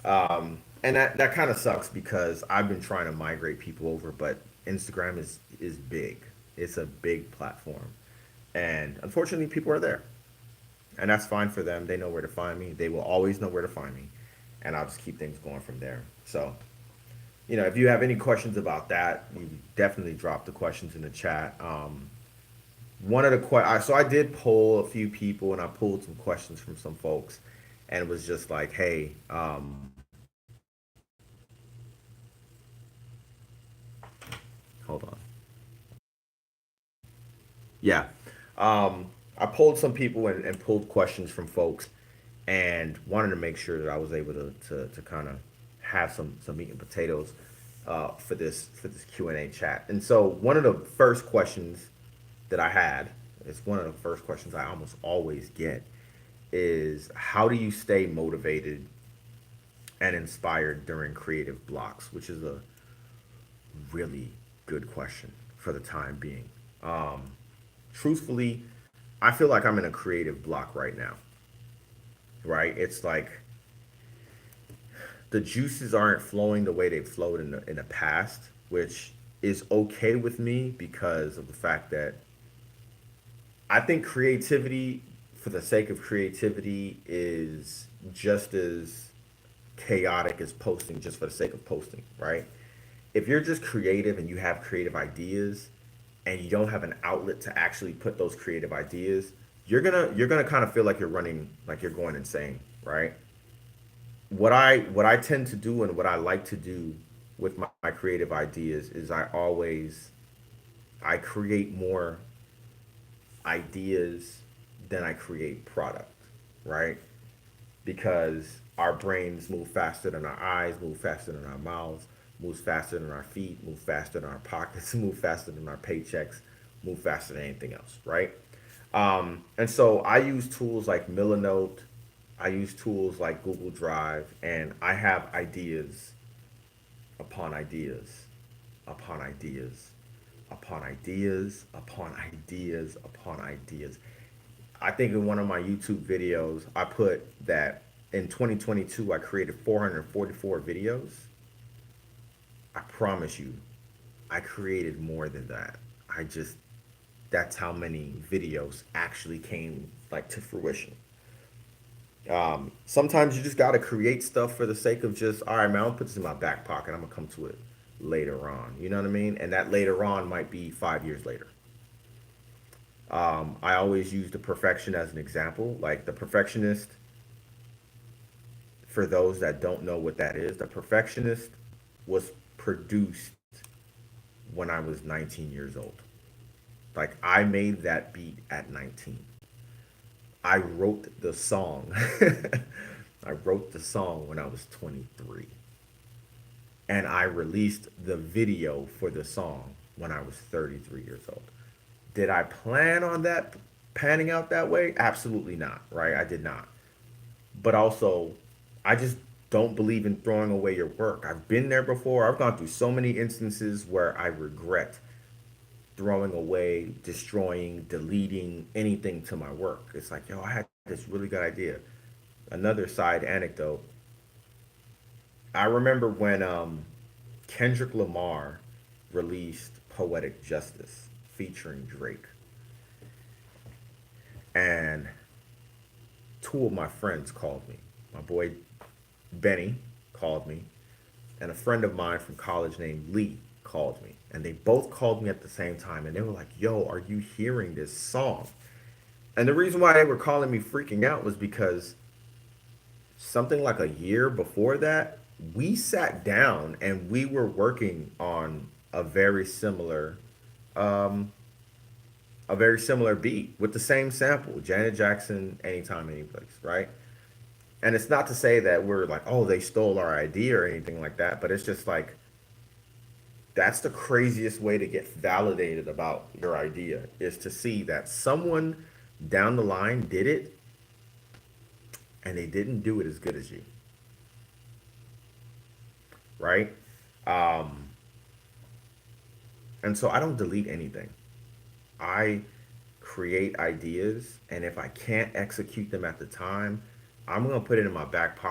And that kind of sucks because I've been trying to migrate people over, but Instagram is big. It's a big platform, and unfortunately, people are there, and that's fine for them. They know where to find me. They will always know where to find me, and I'll just keep things going from there. So, if you have any questions about that, you definitely drop the questions in the chat. One of the so I did poll a few people, and I pulled some questions from some folks, and it was just like, hey, hold on. Yeah. I pulled some people and pulled questions from folks and wanted to make sure that I was able to kind of have some meat and potatoes for this Q&A chat. And so one of the first questions that I had, it's one of the first questions I almost always get, is how do you stay motivated and inspired during creative blocks, which is a really good question for the time being. Truthfully, I feel like I'm in a creative block right now, right? It's like the juices aren't flowing the way they've flowed in the past, which is okay with me because of the fact that I think creativity for the sake of creativity is just as chaotic as posting just for the sake of posting, right? If you're just creative and you have creative ideas and you don't have an outlet to actually put those creative ideas, you're gonna kind of feel like you're running like you're going insane, right? What I tend to do and what I like to do with my creative ideas is I create more ideas than I create product, right? Because our brains move faster than our eyes, move faster than our mouths, moves faster than our feet, move faster than our pockets, move faster than our paychecks, move faster than anything else, right? And so I use tools like Milanote, I use tools like Google Drive, and I have ideas upon ideas, upon ideas, upon ideas, upon ideas, upon ideas. I think in one of my YouTube videos, I put that in 2022, I created 444 videos. I promise you, I created more than that. I just, that's how many videos actually came like to fruition. Sometimes you just got to create stuff for the sake of just, all right, man, I'll put this in my back pocket. I'm going to come to it later on. You know what I mean? And that later on might be 5 years later. I always use the perfection as an example. Like the perfectionist, for those that don't know what that is, the perfectionist was produced when I was 19 years old. Like I made that beat at 19. I wrote the song. I wrote the song when I was 23. And I released the video for the song when I was 33 years old. Did I plan on that panning out that way? Absolutely not, right? I did not. But also, I just don't believe in throwing away your work. I've been there before. I've gone through so many instances where I regret throwing away, destroying, deleting anything to my work. It's like, yo, I had this really good idea. Another side anecdote. I remember when Kendrick Lamar released Poetic Justice featuring Drake. And two of my friends called me. My boy Benny called me, and a friend of mine from college named Lee called me. And they both called me at the same time, and they were like, yo, are you hearing this song? And the reason why they were calling me freaking out was because something like a year before that, we sat down and we were working on um, a very similar beat with the same sample, Janet Jackson, anytime, anyplace, right? And it's not to say that we're like, oh, they stole our idea or anything like that, but it's just like that's the craziest way to get validated about your idea is to see that someone down the line did it and they didn't do it as good as you, right? Um, and so I don't delete anything. I create ideas, and if I can't execute them at the time, I'm gonna put it in my back pocket